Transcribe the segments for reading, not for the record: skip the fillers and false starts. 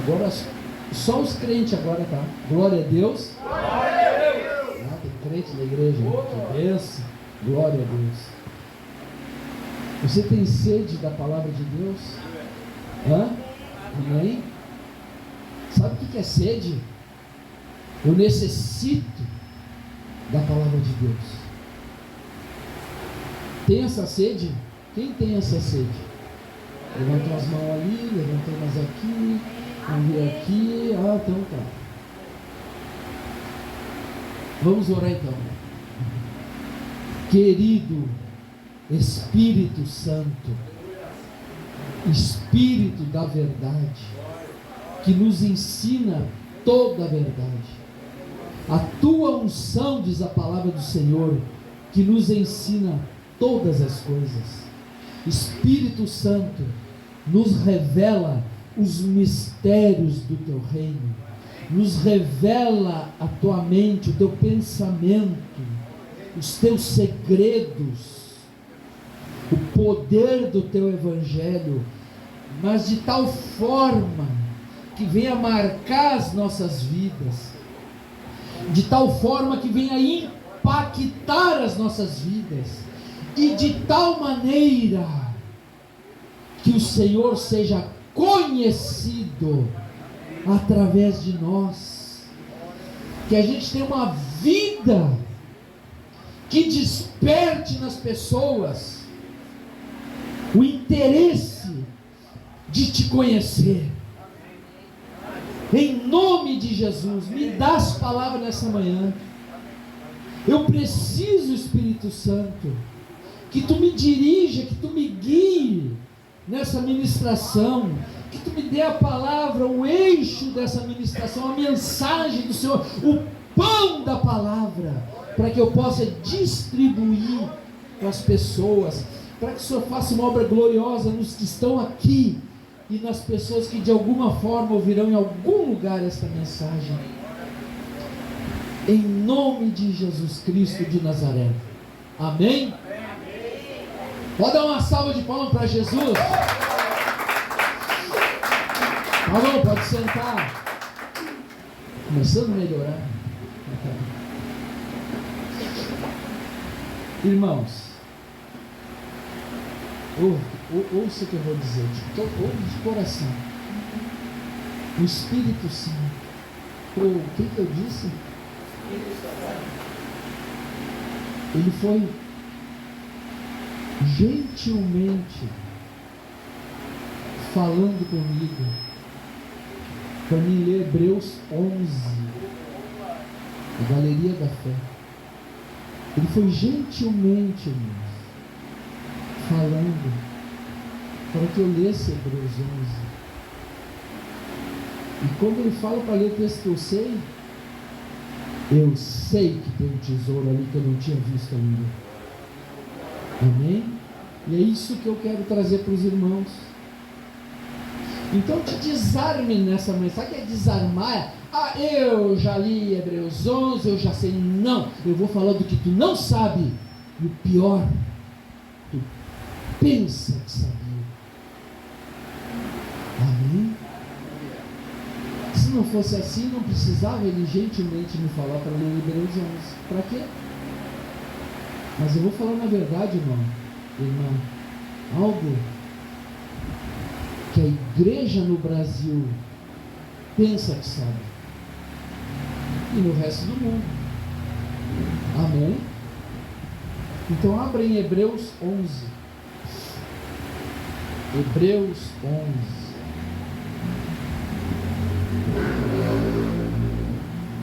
Agora, só os crentes agora, tá? Glória a Deus. Ah, tem crente na igreja. Que benção. Glória a Deus. Você tem sede da palavra de Deus? Hã? Amém? Sabe o que é sede? Eu necessito da palavra de Deus. Tem essa sede? Quem tem essa sede? Levantou as mãos ali, levantou mais aqui, vamos ver aqui. Ah, então tá. Vamos orar então. Querido Espírito Santo, Espírito da verdade, que nos ensina toda a verdade. A tua unção, diz a palavra do Senhor, que nos ensina todas as coisas. Espírito Santo, nos revela os mistérios do teu reino, nos revela a tua mente, o teu pensamento, os teus segredos, o poder do teu evangelho, mas de tal forma que venha marcar as nossas vidas, de tal forma que venha impactar as nossas vidas, e de tal maneira que o Senhor seja conhecido através de nós, que a gente tenha uma vida que desperte nas pessoas o interesse de te conhecer. Em nome de Jesus, me dá as palavras nessa manhã. Eu preciso, Espírito Santo, que tu me dirija, que tu me guie nessa ministração, que tu me dê a palavra, o eixo dessa ministração, a mensagem do Senhor, o pão da palavra, para que eu possa distribuir com as pessoas, para que o Senhor faça uma obra gloriosa nos que estão aqui e nas pessoas que de alguma forma ouvirão em algum lugar esta mensagem. Em nome de Jesus Cristo de Nazaré. Amém? Pode dar uma salva de palmas para Jesus? Tá bom, pode sentar. Começando a melhorar. Irmãos, ouça o que eu vou dizer, ouve de coração. O Espírito Santo, o que eu disse? Ele foi gentilmente falando comigo para mim ler Hebreus 11, a Galeria da Fé. Ele foi gentilmente, irmãos, falando para que eu lesse Hebreus 11. E quando ele fala para ler o texto que eu sei que tem um tesouro ali que eu não tinha visto ainda. Amém? E é isso que eu quero trazer para os irmãos. Então te desarme nessa manhã. Sabe o que é desarmar? Ah, eu já li Hebreus 11, eu já sei. Não, eu vou falar do que tu não sabe. E o pior, tu pensa que sabia. Amém? Se não fosse assim, não precisava ele gentilmente me falar para ler Hebreus 11. Para quê? Mas eu vou falar na verdade, irmão, algo que a igreja no Brasil pensa que sabe, e no resto do mundo. Amém? Então abra em Hebreus 11. Hebreus 11.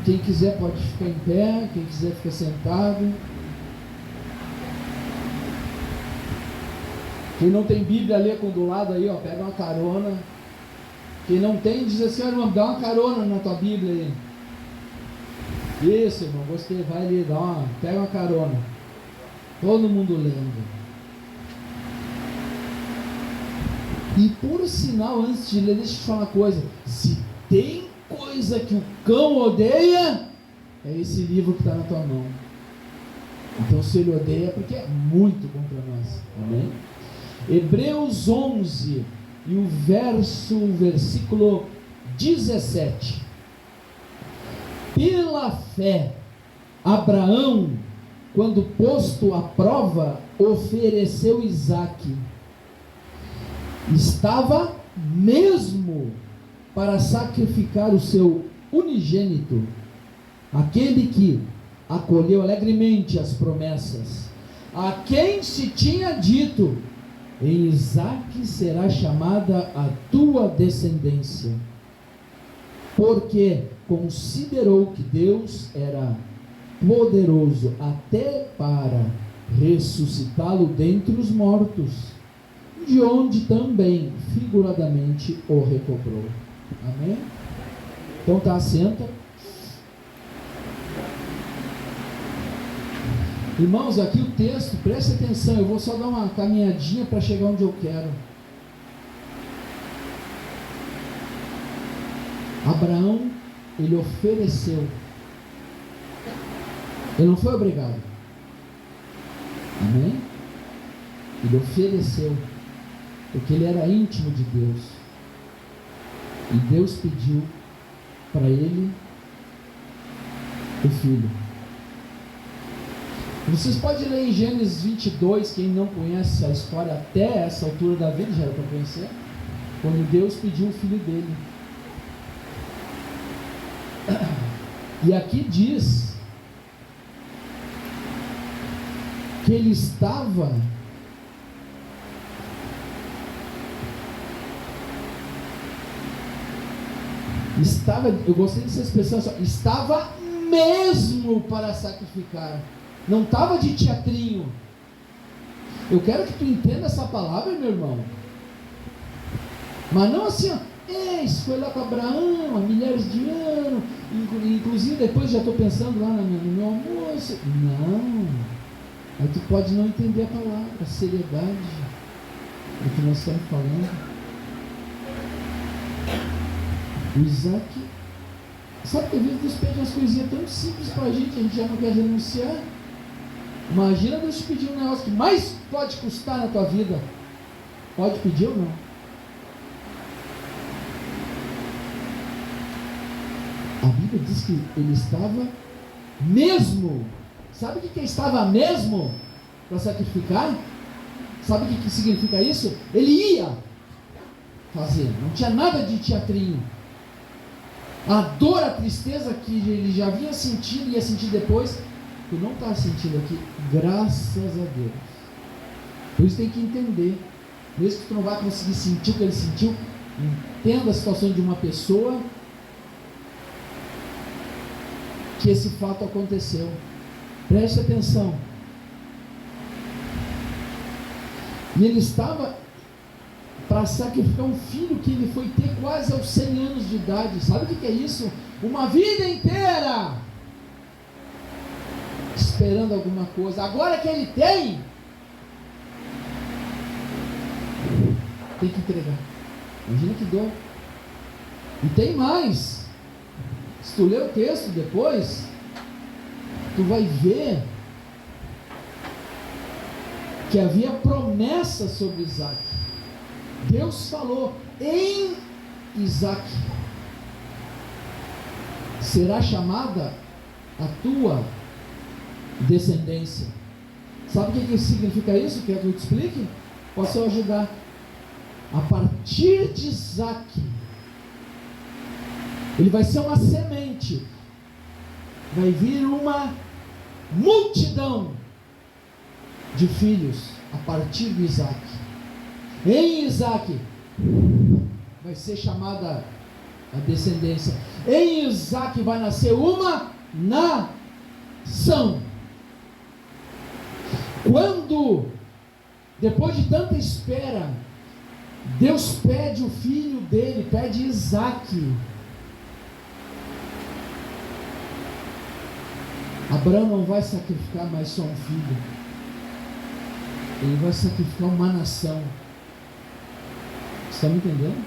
Quem quiser pode ficar em pé, quem quiser ficar sentado. Quem não tem Bíblia, lê com do lado aí, ó, pega uma carona. Quem não tem, diz assim: irmão, dá uma carona na tua Bíblia aí. Isso, irmão, gostei, vai ali, pega uma carona. Todo mundo lendo. E por sinal, antes de ler, deixa eu te falar uma coisa. Se tem coisa que o cão odeia, é esse livro que está na tua mão. Então se ele odeia é porque é muito bom para nós. Amém? Hebreus 11 e o versículo 17. Pela fé, Abraão, quando posto à prova, ofereceu Isaque. Estava mesmo para sacrificar o seu unigênito, aquele que acolheu alegremente as promessas, a quem se tinha dito: em Isaque será chamada a tua descendência, porque considerou que Deus era poderoso até para ressuscitá-lo dentre os mortos, de onde também figuradamente o recobrou. Amém? Então tá, assenta. Irmãos, aqui o texto, preste atenção, eu vou só dar uma caminhadinha para chegar onde eu quero. Abraão, ele ofereceu, ele não foi obrigado. Amém? Ele ofereceu, porque ele era íntimo de Deus, e Deus pediu para ele o filho. Vocês podem ler em Gênesis 22, quem não conhece a história até essa altura da vida, já era para conhecer, quando Deus pediu o filho dele. E aqui diz que ele estava eu gostei dessa expressão, estava mesmo para sacrificar, não estava de teatrinho. Eu quero que tu entenda essa palavra, meu irmão, mas não assim, isso foi lá com Abraão há milhares de anos, inclusive depois já estou pensando lá no meu almoço. Não, aí tu pode não entender a palavra, a seriedade do que nós estamos falando. O Isaac, sabe que às vezes Deus pede umas coisinhas tão simples para a gente já não quer renunciar. Imagina Deus te pedir um negócio que mais pode custar na tua vida. Pode pedir ou não? A Bíblia diz que ele estava mesmo. Sabe o que estava mesmo para sacrificar? Sabe o que significa isso? Ele ia fazer, não tinha nada de teatrinho. A dor, a tristeza que ele já vinha sentindo e ia sentir depois, tu não está sentindo aqui, graças a Deus. Por isso tem que entender, mesmo que tu não vai conseguir sentir o que ele sentiu, entenda a situação de uma pessoa que esse fato aconteceu. Preste atenção. E ele estava para sacrificar um filho que ele foi ter quase aos 100 anos de idade. Sabe o que é isso? Uma vida inteira esperando alguma coisa. Agora que ele tem que entregar. Imagina que dor. E tem mais. Se tu ler o texto depois, tu vai ver que havia promessa sobre Isaac. Deus falou: em Isaac será chamada a tua descendência. Sabe o que significa isso? Quer que eu te explique? Posso eu ajudar? A partir de Isaac, ele vai ser uma semente, vai vir uma multidão de filhos a partir de Isaac. Em Isaac vai ser chamada a descendência. Em Isaac vai nascer uma nação. Quando, depois de tanta espera, Deus pede o filho dele, pede Isaac. Abraão não vai sacrificar mais só um filho, ele vai sacrificar uma nação. Você está me entendendo?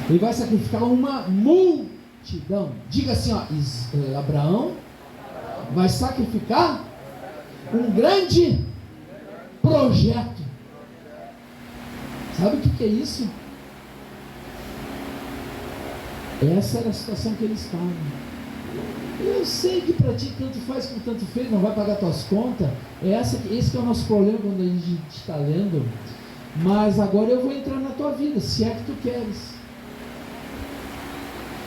Ele vai sacrificar uma multidão. Diga assim, ó, Abraão vai sacrificar um grande projeto. Sabe o que é isso? Essa era a situação que eles estavam. Eu sei que para ti tanto faz como tanto fez, não vai pagar tuas contas. Esse que é o nosso problema quando a gente está lendo. Mas agora eu vou entrar na tua vida, se é que tu queres.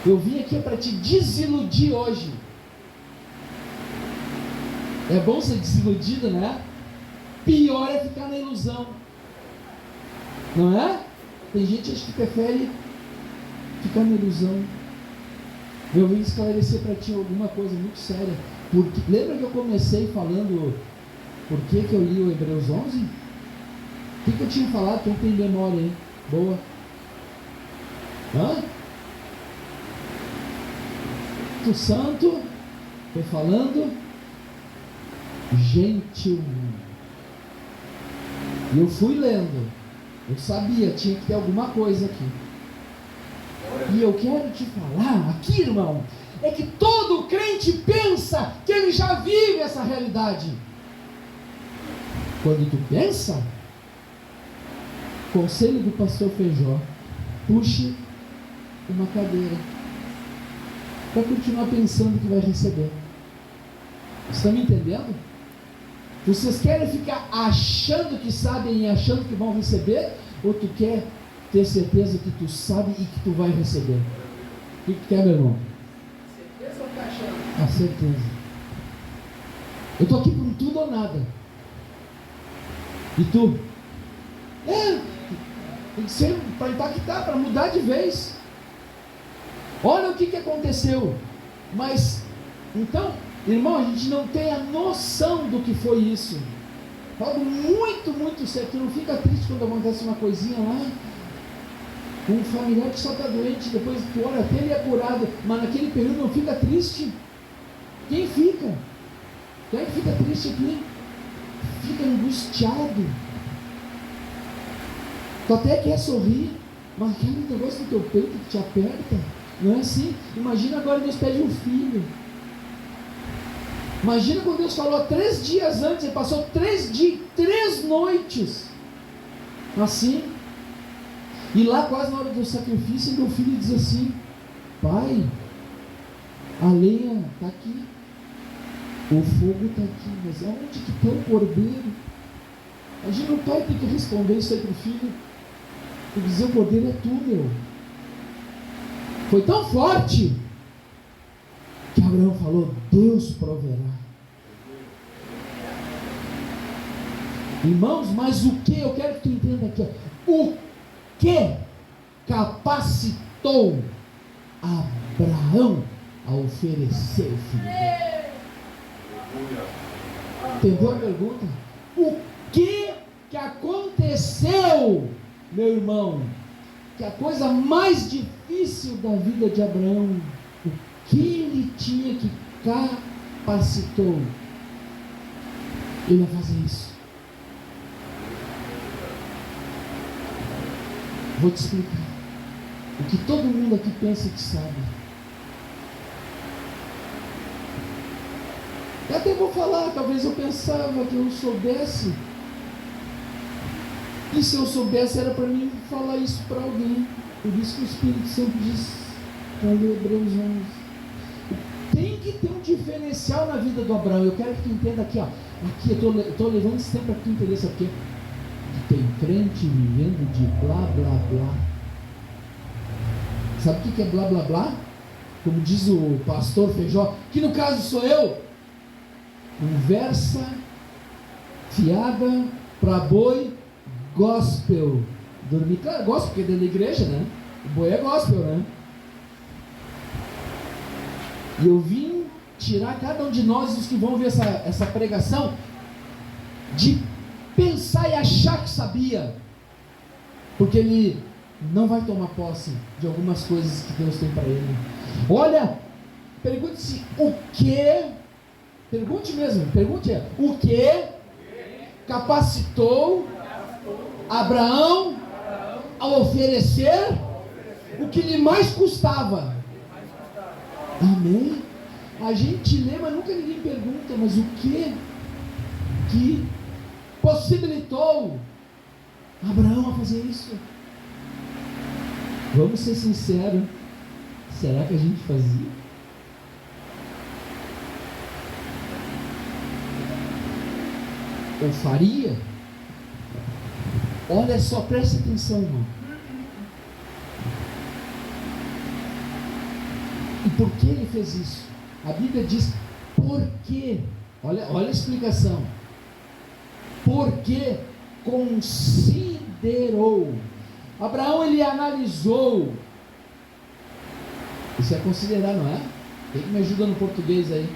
Eu vim aqui para te desiludir hoje. É bom ser desiludido, né? Pior é ficar na ilusão. Não é? Tem gente acho que prefere ficar na ilusão. Eu vim esclarecer para ti alguma coisa muito séria. Porque, lembra que eu comecei falando por que eu li o Hebreus 11? O que eu tinha falado? Quem tem memória aí? Boa. Hã? O santo foi falando gentilmente. E eu fui lendo. Eu sabia, tinha que ter alguma coisa aqui. E eu quero te falar aqui, irmão, é que todo crente pensa que ele já vive essa realidade. Quando tu pensa, conselho do pastor Feijó, puxe uma cadeira para continuar pensando que vai receber. Vocês estão me entendendo? Vocês querem ficar achando que sabem e achando que vão receber? Ou tu quer ter certeza que tu sabe e que tu vai receber? O que tu quer, meu irmão? Certeza ou ficar achando? A certeza. Eu estou aqui por tudo ou nada. E tu? Tem que ser para impactar, para mudar de vez. Olha o que aconteceu. Mas, então, irmão, a gente não tem a noção do que foi isso. Falo muito, muito sério. Tu não fica triste quando acontece uma coisinha lá. Um familiar que só está doente, depois tu ora até ele é curado, mas naquele período não fica triste. Quem fica? Quem é que fica triste aqui? Fica angustiado. Tu até quer sorrir, mas aquele negócio no teu peito que te aperta. Não é assim? Imagina agora Deus pede um filho. Imagina quando Deus falou 3 dias antes, ele passou 3 dias, 3 noites assim. E lá quase na hora do sacrifício, meu filho diz assim: pai, a lenha está aqui, o fogo está aqui, mas aonde que está o cordeiro? Imagina o pai ter que responder isso aí para o filho e dizer: o cordeiro é tu, meu. Foi tão forte que Abraão falou: Deus proverá. Irmãos, mas o que? Eu quero que tu entenda aqui, ó. O que capacitou Abraão a oferecer o filho dele? Entendeu a pergunta? O que aconteceu, meu irmão? Que a coisa mais difícil da vida de Abraão, o que ele tinha que capacitou ele a fazer isso? Vou te explicar. O que todo mundo aqui pensa que sabe. Eu até vou falar, talvez eu pensava que eu soubesse. E se eu soubesse era para mim falar isso para alguém. Por isso que o Espírito Santo diz para ler Hebreus 11. Tem que ter um diferencial na vida do Abraão. Eu quero que tu entenda aqui, ó. Aqui eu estou levando esse tempo para que tu entenda, sabe o quê? Tem crente vivendo de blá blá blá. Sabe o que é blá blá blá? Como diz o pastor Feijó, que no caso sou eu. Conversa fiada para boi gospel. Dormir, claro, gospel, porque é dentro da igreja, né? O boi é gospel, né? E eu vim tirar cada um de nós, os que vão ver essa pregação, de pensar e achar que sabia, porque ele não vai tomar posse de algumas coisas que Deus tem para ele. Olha, pergunte-se o que, pergunte mesmo, pergunte o que capacitou Abraão a oferecer o que lhe mais custava. Amém? A gente lê, mas nunca ninguém pergunta, mas o que possibilitou Abraão a fazer isso? Vamos ser sinceros. Será que a gente fazia? Ou faria? Olha só, preste atenção, irmão. E por que ele fez isso? A Bíblia diz, por quê? Olha a explicação. Porque considerou. Abraão, ele analisou. Isso é considerar, não é? Quem que me ajuda no português aí?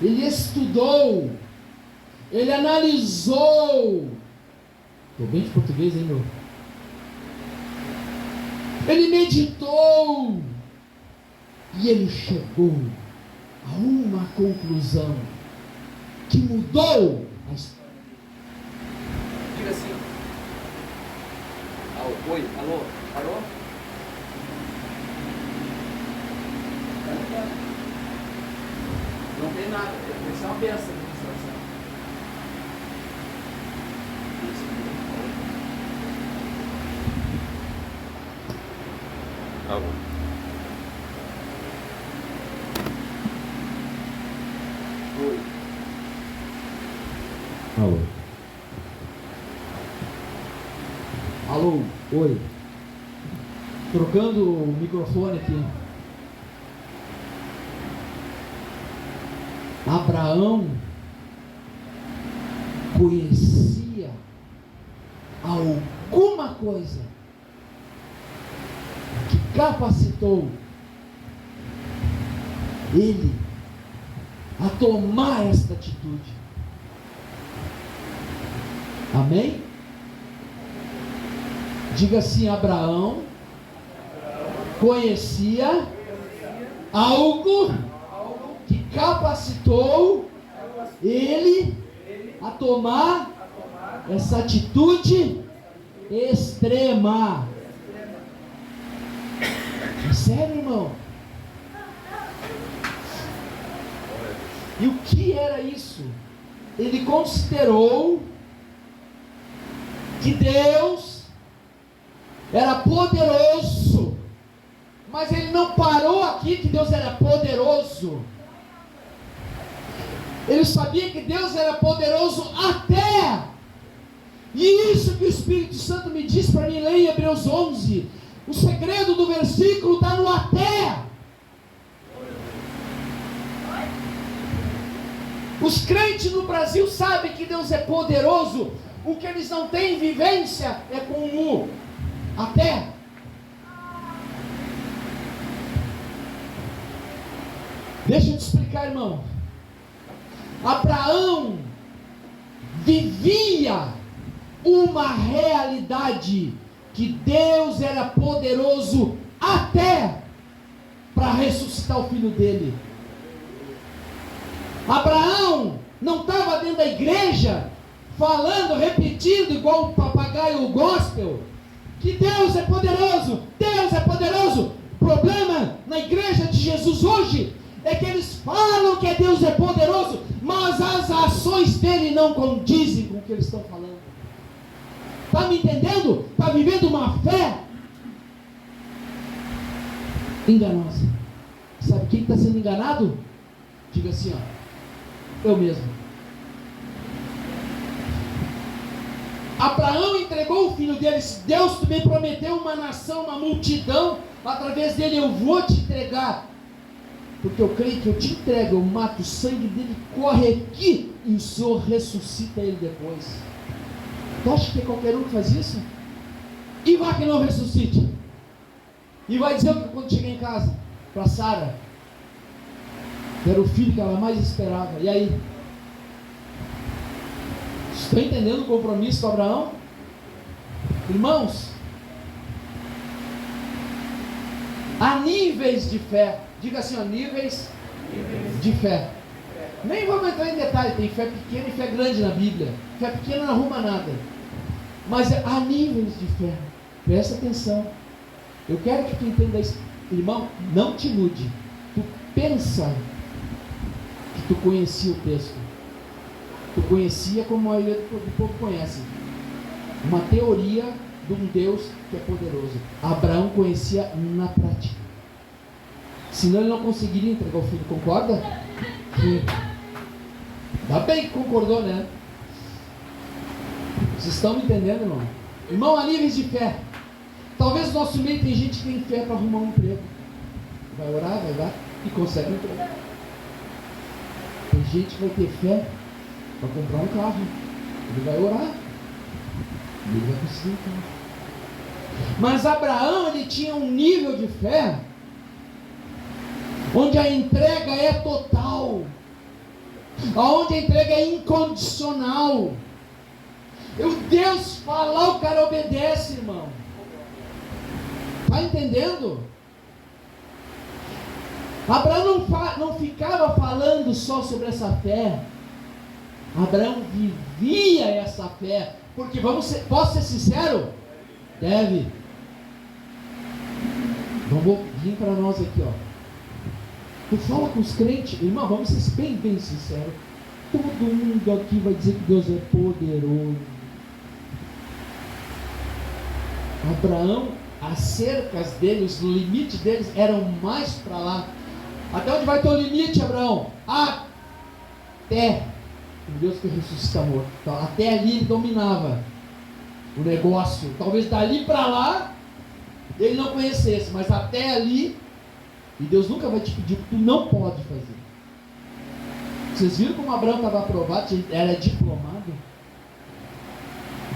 Ele estudou. Ele analisou. Estou bem de português, hein, meu? Ele meditou. E ele chegou a uma conclusão que mudou a história. Diga assim. Oi, alô, parou? Não tem nada, é só uma benção de administração. Tá bom. Oi. Alô. Alô, oi. Trocando o microfone aqui. Abraão conhecia alguma coisa que capacitou ele a tomar esta atitude. Amém? Diga assim: Abraão conhecia algo que capacitou ele a tomar essa atitude extrema. É sério, irmão? E o que era isso? Ele considerou que Deus era poderoso, mas ele não parou aqui que Deus era poderoso. Ele sabia que Deus era poderoso até, e isso que o Espírito Santo me diz para mim, ler em Hebreus 11, o segredo do versículo está no até. Os crentes no Brasil sabem que Deus é poderoso, o que eles não têm vivência é com o até. Deixa eu te explicar, irmão. Abraão vivia uma realidade que Deus era poderoso até para ressuscitar o filho dele. Abraão não estava dentro da igreja falando, repetindo igual um papagaio gospel, que Deus é poderoso, Deus é poderoso. O problema na igreja de Jesus hoje é que eles falam que Deus é poderoso, mas as ações dele não condizem com o que eles estão falando. Está me entendendo? Está vivendo uma fé enganosa. Sabe quem está sendo enganado? Diga assim, ó, eu mesmo. Abraão entregou o filho dele. Deus me prometeu uma nação, uma multidão, através dele eu vou te entregar, porque eu creio que eu te entrego, eu mato, o sangue dele corre aqui e o Senhor ressuscita ele depois. Tu acha que é qualquer um que faz isso? E vai que não ressuscite. E vai dizer o que quando chegar em casa para Sara, que era o filho que ela mais esperava. E aí? Estão entendendo o compromisso com Abraão? Irmãos, há níveis de fé. Diga assim, ó, níveis de fé. Nem vamos entrar em detalhe, tem fé pequena e fé grande na Bíblia. Fé pequena não arruma nada. Mas há níveis de fé. Presta atenção. Eu quero que tu entenda isso. Irmão, não te ilude. Tu pensa que tu conhecia o texto. Tu conhecia como a maioria do povo conhece. Uma teoria de um Deus que é poderoso. Abraão conhecia na prática. Senão ele não conseguiria entregar o filho, concorda? Sim. Ainda bem que concordou, né? Vocês estão me entendendo, irmão? Irmão, há níveis de fé. Talvez no nosso meio tem gente que tem fé para arrumar um emprego. Vai orar, vai lá e consegue um emprego. Tem gente que vai ter fé para comprar um carro. Ele vai orar e ele vai conseguir um carro. Mas Abraão, ele tinha um nível de fé onde a entrega é total, onde a entrega é incondicional. O Deus fala, o cara obedece, irmão. Está entendendo? Abraão não ficava falando só sobre essa fé. Abraão vivia essa fé. Porque posso ser sincero? Deve. Vamos vir para nós aqui, ó. Tu fala com os crentes, irmão, vamos ser bem sinceros. Todo mundo aqui vai dizer que Deus é poderoso. Abraão, as cercas dele, os limites deles eram mais para lá. Até onde vai ter o limite, Abraão? Até o Deus que ressuscita morto. Então, até ali ele dominava o negócio. Talvez dali para lá ele não conhecesse, mas até ali. E Deus nunca vai te pedir o que tu não pode fazer. Vocês viram como Abraão estava aprovado? Era diplomado.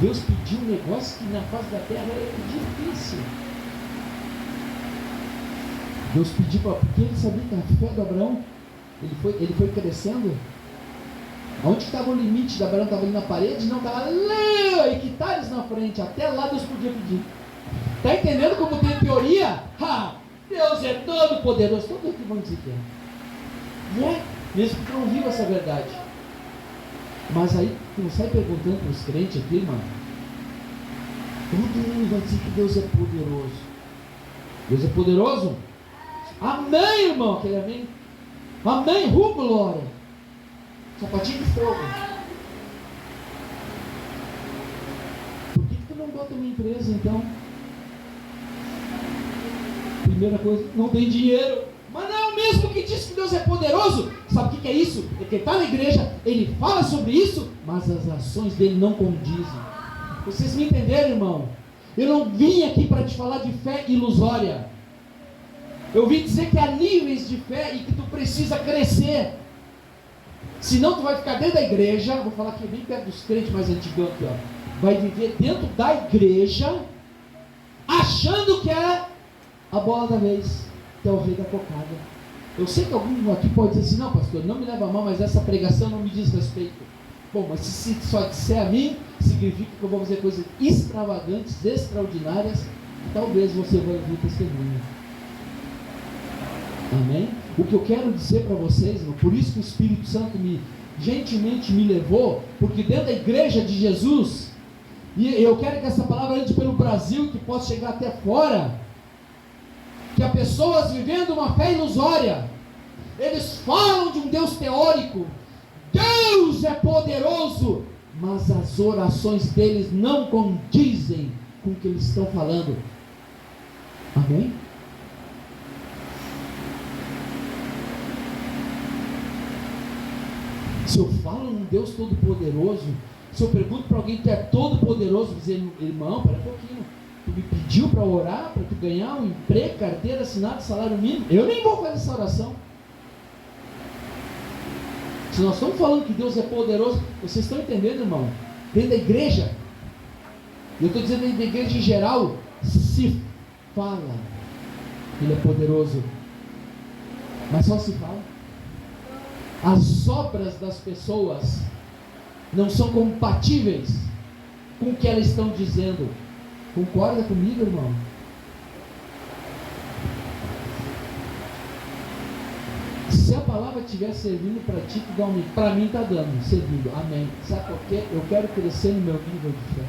Deus pediu um negócio que na face da terra era difícil. Deus pediu porque ele sabia que a fé do Abraão, ele foi crescendo. Onde estava o limite de Abraão? Estava ali na parede? Não, estava ali, hectares na frente. Até lá Deus podia pedir. Está entendendo como tem teoria? Deus é todo poderoso. Todo mundo que vão dizer que é. Mesmo que não viva essa verdade. Mas aí, tu não sai perguntando para os crentes aqui, irmão. Todo mundo vai dizer que Deus é poderoso. Deus é poderoso? Amém, irmão. Aquele amém. Amém, glória. Sapatinho de fogo. Por que tu não bota uma empresa, então? Primeira coisa, não tem dinheiro. Mas não é o mesmo que diz que Deus é poderoso. Sabe o que é isso? É que ele está na igreja, ele fala sobre isso, mas as ações dele não condizem. Vocês me entenderam, irmão? Eu não vim aqui para te falar de fé ilusória. Eu vim dizer que há níveis de fé e que tu precisa crescer. Senão tu vai ficar dentro da igreja. Vou falar aqui bem perto dos crentes mais antigos aqui, ó. Vai viver dentro da igreja, achando que é a bola da vez, que é o rei da cocada. Eu sei que algum aqui pode dizer assim, não pastor, não me leva a mal, mas essa pregação não me diz respeito. Bom, mas se só disser a mim, significa que eu vou fazer coisas extravagantes, extraordinárias, e talvez você vai ouvir testemunho. Amém? O que eu quero dizer para vocês, irmão, por isso que o Espírito Santo gentilmente me levou, porque dentro da igreja de Jesus, e eu quero que essa palavra ande pelo Brasil, que possa chegar até fora, que há pessoas vivendo uma fé ilusória. Eles falam de um Deus teórico, Deus é poderoso, mas as orações deles não condizem com o que eles estão falando. Amém? Se eu falo num Deus todo poderoso, se eu pergunto para alguém que é todo poderoso, dizer, irmão, pera um pouquinho, tu me pediu para orar, para tu ganhar um emprego, carteira assinada, salário mínimo, eu nem vou fazer essa oração. Se nós estamos falando que Deus é poderoso, vocês estão entendendo, irmão? Dentro da igreja, eu estou dizendo dentro da igreja em geral, se fala que Ele é poderoso, mas só se fala. As obras das pessoas não são compatíveis com o que elas estão dizendo. Concorda comigo, irmão? Se a palavra estiver servindo para ti, tu dá um. Para mim está dando, servindo. Amém. Sabe por quê? Eu quero crescer no meu nível de fé.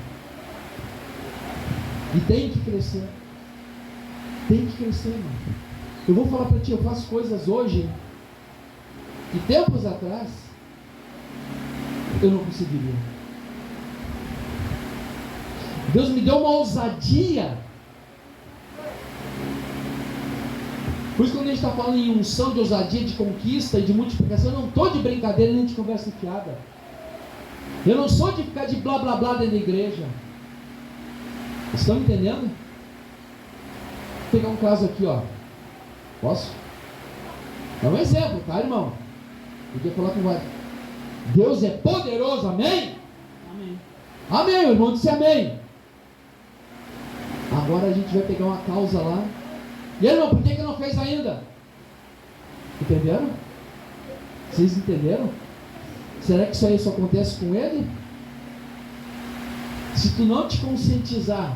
E tem que crescer. Tem que crescer, irmão. Eu vou falar para ti, eu faço coisas hoje que tempos atrás eu não conseguiria. Deus me deu uma ousadia, Por isso, quando a gente está falando em unção, de ousadia, de conquista e de multiplicação, eu não estou de brincadeira nem de conversa fiada. Eu não sou de ficar de blá blá blá dentro da igreja. Estão entendendo? Vou pegar um caso aqui, ó. Posso? É um exemplo, tá, irmão? Podia falar com vários. Deus é poderoso, amém? Amém. Amém, o irmão disse amém. Agora a gente vai pegar uma causa lá. E aí, irmão, por que não fez ainda? Entenderam? Vocês entenderam? Será que isso aí só acontece com ele? Se tu não te conscientizar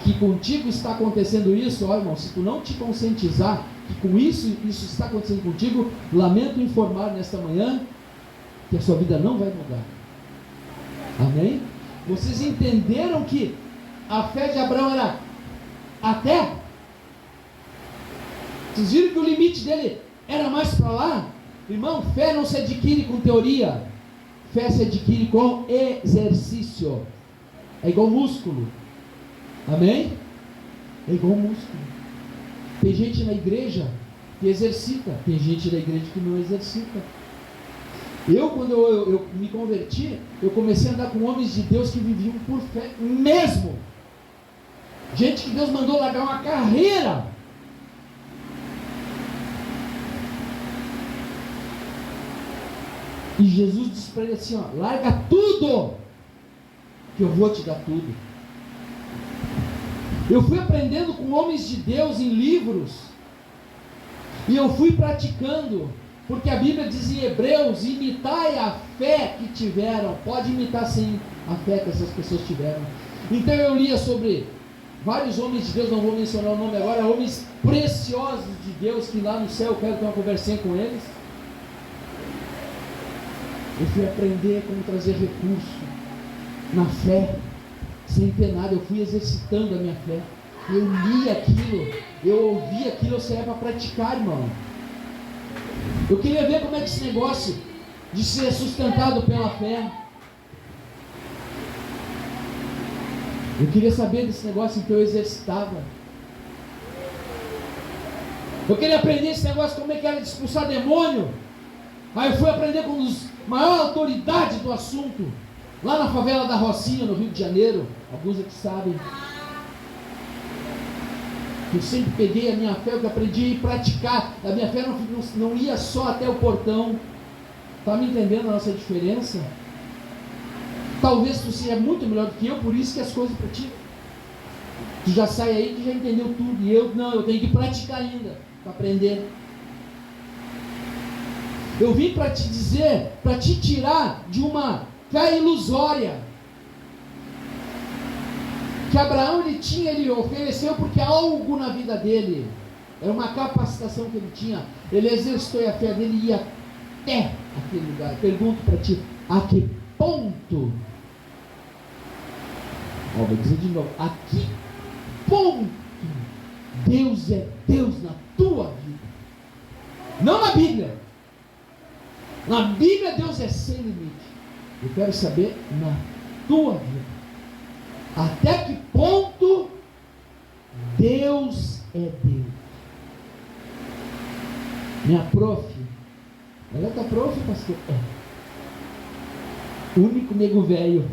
que contigo está acontecendo isso, ó irmão, se tu não te conscientizar que com isso está acontecendo contigo, lamento informar nesta manhã que a sua vida não vai mudar. Amém? Vocês entenderam que a fé de Abraão era até? Vocês viram que o limite dele era mais para lá? Irmão, fé não se adquire com teoria, fé se adquire com exercício. É igual músculo. Amém? É igual músculo. Tem gente na igreja que exercita, tem gente na igreja que não exercita. Quando eu me converti, eu comecei a andar com homens de Deus que viviam por fé mesmo. Gente que Deus mandou largar uma carreira. E Jesus disse para ele assim, ó, larga tudo, que eu vou te dar tudo. Eu fui aprendendo com homens de Deus em livros, e eu fui praticando, porque a Bíblia diz em Hebreus, imitai a fé que tiveram. Pode imitar sim a fé que essas pessoas tiveram. Então eu lia sobre vários homens de Deus, não vou mencionar o nome agora, homens preciosos de Deus, que lá no céu eu quero ter uma conversinha com eles. Eu fui aprender como trazer recurso na fé, sem ter nada. Eu fui exercitando a minha fé. Eu li aquilo, eu ouvi aquilo, eu saía para praticar, irmão. Eu queria ver como é que esse negócio de ser sustentado pela fé. Eu queria saber desse negócio, então eu exercitava. Eu queria aprender esse negócio, como é que era de expulsar demônio. Aí eu fui aprender com um dos maiores autoridades do assunto, lá na favela da Rocinha, no Rio de Janeiro. Alguns aqui sabem. Eu sempre peguei a minha fé, eu que aprendi a praticar. A minha fé não ia só até o portão. Está me entendendo a nossa diferença? Talvez tu seja muito melhor do que eu, por isso que as coisas para ti. Tu já sai aí, tu já entendeu tudo. E eu não, eu tenho que praticar ainda, para aprender. Eu vim para te dizer, para te tirar de uma fé ilusória. Que Abraão ele ofereceu porque algo na vida dele, era uma capacitação que ele tinha, ele exercitou e a fé dele ia até aquele lugar. Pergunto para ti, a que ponto, vou dizer de novo, a que ponto Deus é Deus na tua vida? Não na Bíblia. Na Bíblia Deus é sem limite. Eu quero saber na tua vida. Até que ponto Deus é Deus? Minha prof, ela tá prof, pastor? É. Único nego velho.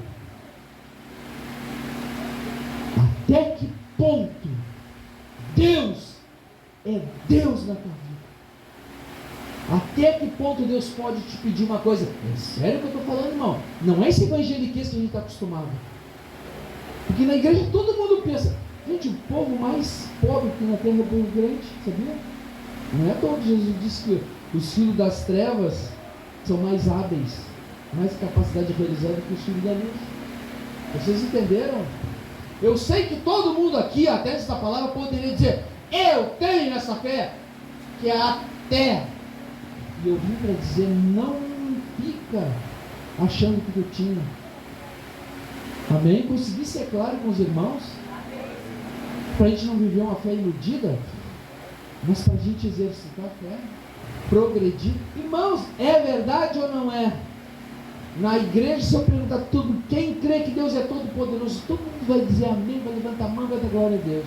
Até que ponto Deus é Deus na tua vida? Até que ponto Deus pode te pedir uma coisa? É sério que eu estou falando, irmão? Não é esse evangeliquez que a gente está acostumado. Porque na igreja todo mundo pensa, gente, o povo mais pobre que na terra é o povo grande, sabia? Não é todo. Jesus disse que os filhos das trevas são mais hábeis, mais capacidade de realizar do que os filhos da luz. Vocês entenderam? Eu sei que todo mundo aqui, até essa palavra, poderia dizer, eu tenho essa fé, que é até. E eu vim para dizer, não fica achando que tu tinha. Amém? Consegui ser claro com os irmãos? Para a gente não viver uma fé iludida, mas para a gente exercitar a fé, progredir. Irmãos, é verdade ou não é? Na igreja, se eu perguntar tudo, quem crê que Deus é todo poderoso, todo mundo vai dizer amém, vai levantar a mão, vai dar glória a Deus.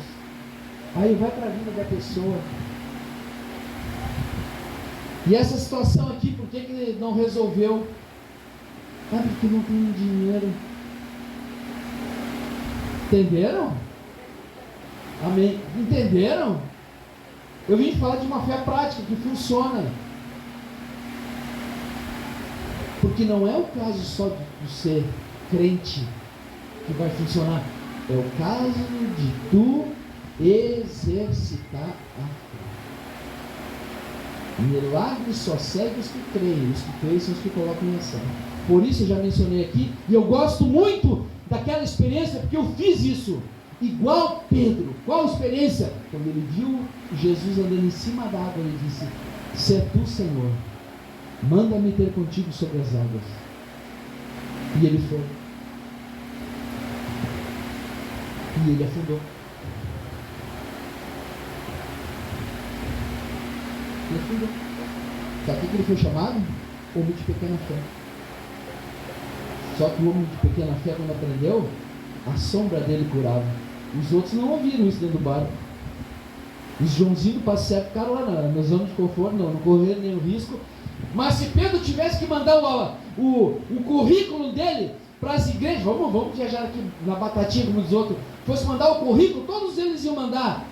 Aí vai para a vida da pessoa. E essa situação aqui, por que ele não resolveu? Porque não tem dinheiro. Entenderam? Amém. Entenderam? Eu vim falar de uma fé prática que funciona. Porque não é o caso só de ser crente que vai funcionar. É o caso de tu exercitar a fé. Milagres só seguem os que creem. Os que creem são os que colocam em ação. Por isso eu já mencionei aqui. E eu gosto muito daquela experiência, porque eu fiz isso. Igual Pedro. Qual experiência? Quando ele viu Jesus andando em cima da água, ele disse: se é tu, Senhor, manda-me ter contigo sobre as águas. E ele foi. E ele afundou. Ele afundou. Sabe o que ele foi chamado? Homem de pequena fé. Só que o homem de pequena fé, quando aprendeu, a sombra dele curava. Os outros não ouviram isso dentro do barco. Os Joãozinho do Passo Certo ficaram lá na zona de conforto, não correram nenhum risco. Mas se Pedro tivesse que mandar o currículo dele para as igrejas, vamos viajar aqui na batatinha como diz outro, fosse mandar o currículo, todos eles iam mandar,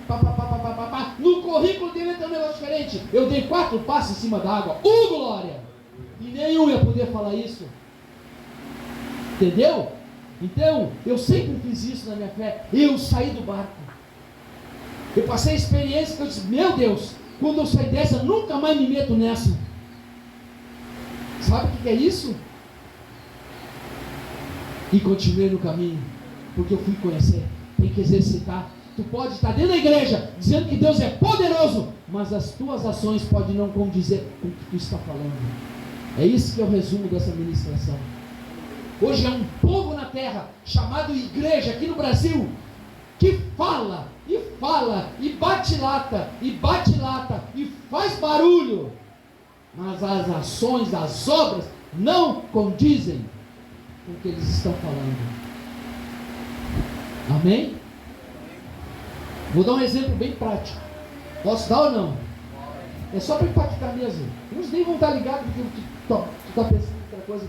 no currículo dele tem um negócio diferente: eu dei 4 passos em cima da água, glória! E nenhum ia poder falar isso. Entendeu? Então, eu sempre fiz isso na minha fé. Eu saí do barco. Eu passei a experiência que eu disse: meu Deus, quando eu sair dessa, eu nunca mais me meto nessa. Sabe o que é isso? E continuei no caminho, porque eu fui conhecer. Tem que exercitar. Tu pode estar dentro da igreja dizendo que Deus é poderoso, mas as tuas ações podem não condizer com o que tu está falando. É isso que é o resumo dessa ministração. Hoje é um povo na terra, chamado igreja aqui no Brasil, que fala, e bate lata, e faz barulho, mas as ações, as obras, não condizem com o que eles estão falando. Amém? Vou dar um exemplo bem prático. Posso dar ou não? É só para impactar mesmo. Uns nem vão estar ligados porque tu está pensando em outra coisa.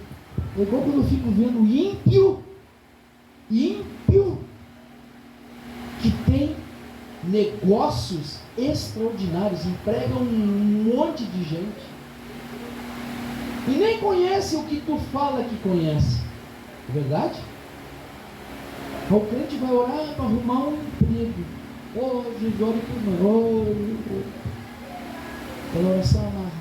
É igual quando eu fico vendo ímpio que tem negócios extraordinários, empregam um monte de gente e nem conhece o que tu fala que conhece. É verdade? O crente vai orar para arrumar um emprego. Jesus, ore por nós. Pela oração amarrada.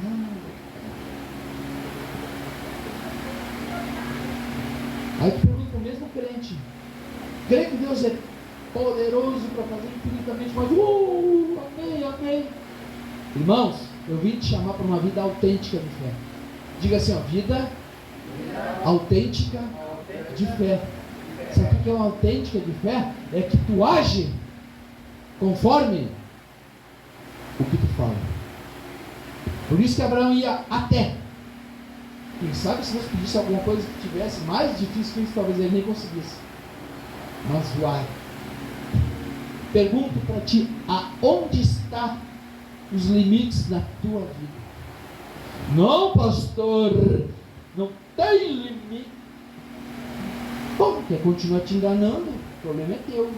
Aí tu pergunta para o mesmo crente: crê que Deus é poderoso para fazer infinitamente mais? Amém. Irmãos, eu vim te chamar para uma vida autêntica de fé. Diga assim, vida autêntica de fé. Sabe o que é uma autêntica de fé? É que tu age conforme o que tu fala. Por isso que Abraão ia até. Quem sabe se Deus pedisse alguma coisa que tivesse mais difícil que isso, talvez ele nem conseguisse. Mas vai. Pergunto para ti: aonde estão os limites na tua vida? Não, pastor, não tem limite. Bom, quer continuar te enganando? O problema é teu.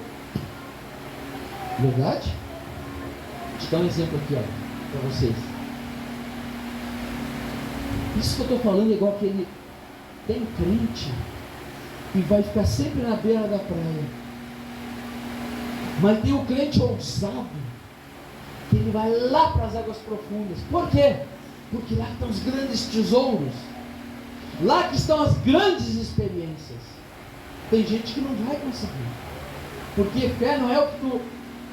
Verdade? Vou te dar um exemplo aqui, para vocês. Isso que eu estou falando é igual aquele. Tem crente e vai ficar sempre na beira da praia. Mas tem o crente ousado, que ele vai lá para as águas profundas. Por quê? Porque lá estão os grandes tesouros. Lá que estão as grandes experiências. Tem gente que não vai conseguir. Porque fé não é o que tu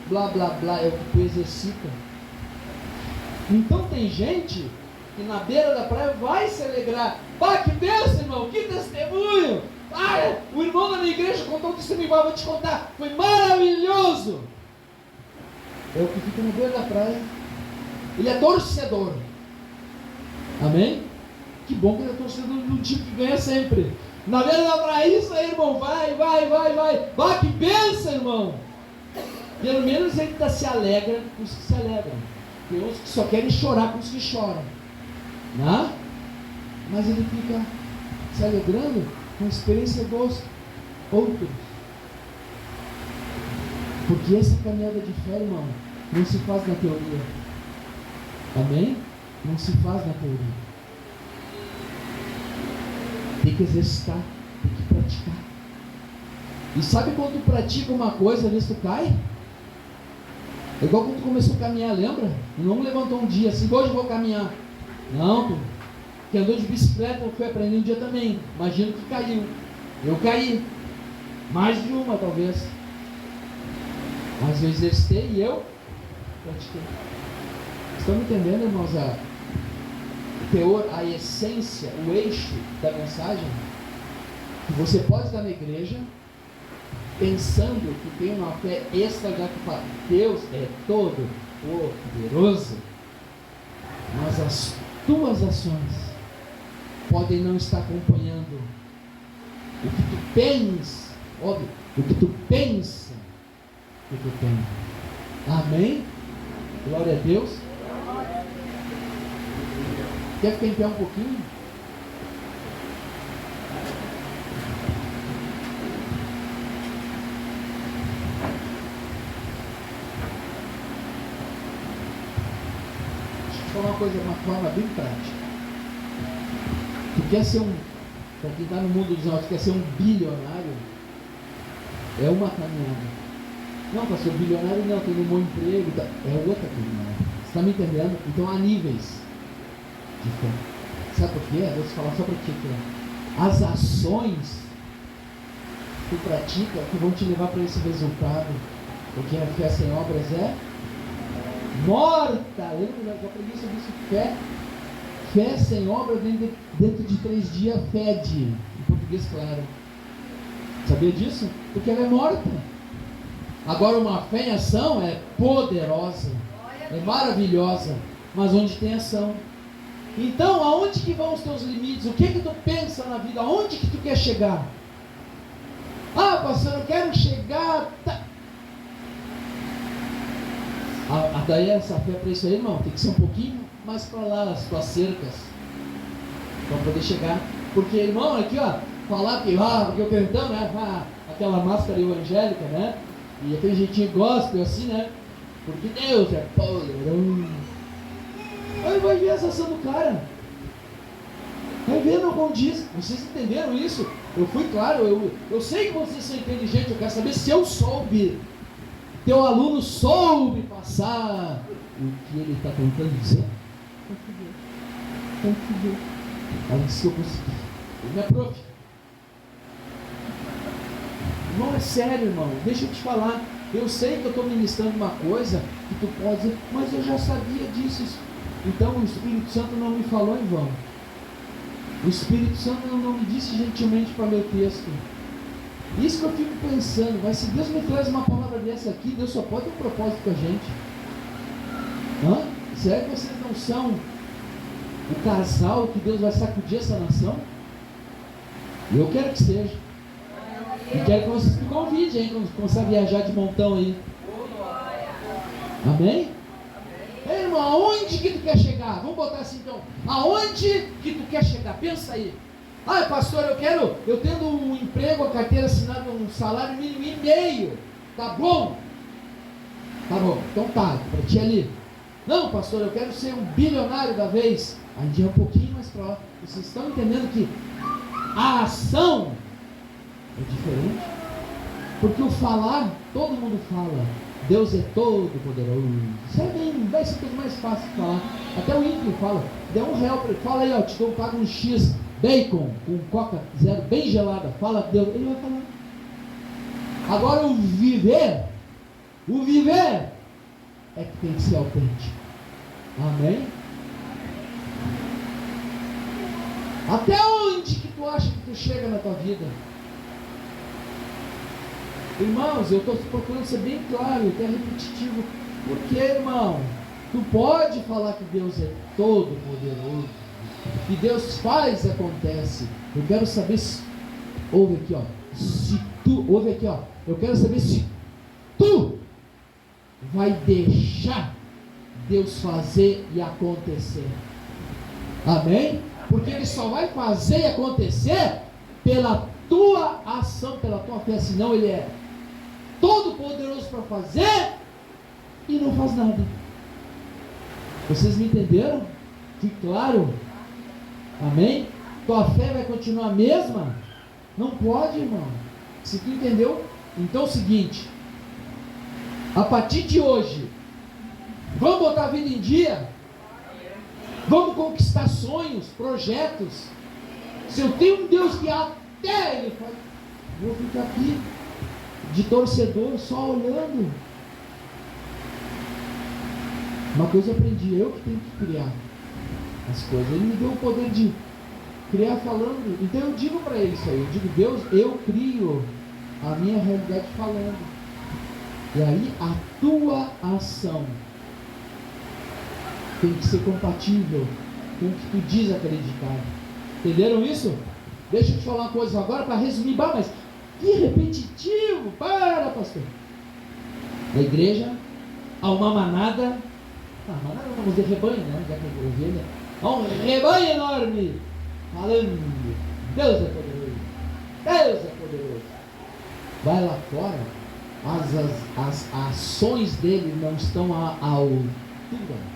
blá blá blá, é o que tu exercita. Então tem gente que na beira da praia vai se alegrar. Que bênção, irmão, que testemunho! O irmão da minha igreja contou um testemunho, vou te contar, foi maravilhoso. É o que fica na beira da praia. Ele é torcedor. Amém? Que bom que ele é torcedor de um time que ganha sempre. Na beira da praia, isso aí, irmão, vai. Que bênção, irmão. Pelo menos ele se alegra com os que se alegram. Tem uns que só querem chorar com os que choram. né? Mas ele fica se alegrando com a experiência dos outros. Porque essa caminhada de fé, irmão, não se faz na teoria. Amém? Não se faz na teoria. Tem que exercitar, tem que praticar. E sabe quando tu pratica uma coisa, às vezes tu cai? É igual quando tu começou a caminhar, lembra? Tu não levantou um dia assim, hoje eu vou caminhar. Não, tu que andou de bicicleta, foi aprender um dia também. Imagino que caiu. Eu caí. Mais de uma, talvez. Mas eu exercitei e eu pratiquei. Estão me entendendo, irmãos? O teor, a essência, o eixo da mensagem? Que você pode estar na igreja pensando que tem uma fé extra, já que fala, Deus é todo poderoso, mas as tuas ações podem não estar acompanhando o que tu pensa, óbvio, o que tu pensa que tu tem. Amém? Glória a Deus. Quer ficar em pé um pouquinho? Deixa eu te falar uma coisa, uma forma bem prática. Tu quer ser para quem está no mundo dos negócios, quer ser um bilionário? É uma caminhada. Não, pastor, bilionário não, tem um bom emprego, tá? É outra caminhada. Você está me entendendo? Então há níveis de fé. Sabe por quê? Eu vou te falar só para ti aqui. As ações que tu pratica que vão te levar para esse resultado. Porque a fé sem obras é morta. Lembra? Já aprendi sobre isso. Fé sem obras dentro de 3 dias fede. Em português, claro. Sabia disso? Porque ela é morta. Agora uma fé em ação é poderosa, é maravilhosa, mas onde tem ação. Então, aonde que vão os teus limites? O que que tu pensa na vida? Aonde que tu quer chegar? Ah, pastor, eu quero chegar... Daí essa fé para isso aí, irmão, tem que ser um pouquinho mais para lá, as tuas cercas, para poder chegar. Porque, irmão, aqui ó, falar que, porque eu cantando, né, aquela máscara evangélica, né, e aquele jeitinho gospel assim, né, porque Deus é poderoso. Aí vai ver essa ação do cara, vai ver, não condiz. Vocês entenderam isso? Eu fui claro, eu sei que vocês são inteligentes, eu quero saber se eu soube, teu aluno soube passar o que ele está tentando dizer. Conseguiu. Ela disse que eu consegui. Ele é prof. Irmão, é sério, irmão. Deixa eu te falar. Eu sei que eu estou ministrando uma coisa que tu pode dizer, mas eu já sabia disso. Então o Espírito Santo não me falou em vão. O Espírito Santo não me disse gentilmente para ler o texto. Isso que eu fico pensando. Mas se Deus me traz uma palavra dessa aqui, Deus só pode ter um propósito com a gente. Será que vocês não são o casal que Deus vai sacudir essa nação? Eu quero que seja. E quero que vocês me convidem, quando começar a viajar de montão aí. Amém? Ei, irmão, aonde que tu quer chegar? Vamos botar assim então. Aonde que tu quer chegar? Pensa aí. Ah, pastor, eu tendo um emprego, a carteira assinada, um salário mínimo e meio. Tá bom? Tá bom, então tá, para ti ali. Não, pastor, eu quero ser um bilionário da vez. A gente é um pouquinho mais para lá. Vocês estão entendendo que a ação é diferente? Porque o falar, todo mundo fala. Deus é todo poderoso. Isso vai ser tudo mais fácil de falar. Até o ímpio fala. Dê R$1 para ele. Fala aí, ó, te dou, pago um X bacon com coca zero bem gelada. Fala Deus, ele vai falar. Agora o viver é que tem que ser autêntico. Amém? Até onde que tu acha que tu chega na tua vida? Irmãos, eu estou procurando ser bem claro, até repetitivo. Porque, irmão, tu pode falar que Deus é todo poderoso, que Deus faz, acontece. Eu quero saber se, ouve aqui, ó, ouve aqui, ó, eu quero saber se tu vai deixar Deus fazer e acontecer. Amém? Porque Ele só vai fazer e acontecer pela tua ação, pela tua fé. Senão Ele é todo poderoso para fazer e não faz nada. Vocês me entenderam? Fique claro? Amém? Tua fé vai continuar a mesma? Não pode, irmão. Se tu entendeu? Então é o seguinte: a partir de hoje, vamos botar a vida em dia? Vamos conquistar sonhos, projetos. Se eu tenho um Deus que até Ele faz, vou ficar aqui de torcedor, só olhando. Uma coisa eu aprendi: eu que tenho que criar as coisas. Ele me deu o poder de criar falando. Então eu digo para Ele isso aí. Eu digo: Deus, eu crio a minha realidade falando. E aí a tua ação tem que ser compatível com o que tu diz acreditar. Entenderam isso? Deixa eu te falar uma coisa agora para resumir. Mas que repetitivo! Para, pastor. Na igreja há uma manada. Manada não, vamos dizer rebanho, né? Já que é ovelha. Há um rebanho enorme falando: Deus é poderoso, Deus é poderoso. Vai lá fora, as ações dele não estão à altura.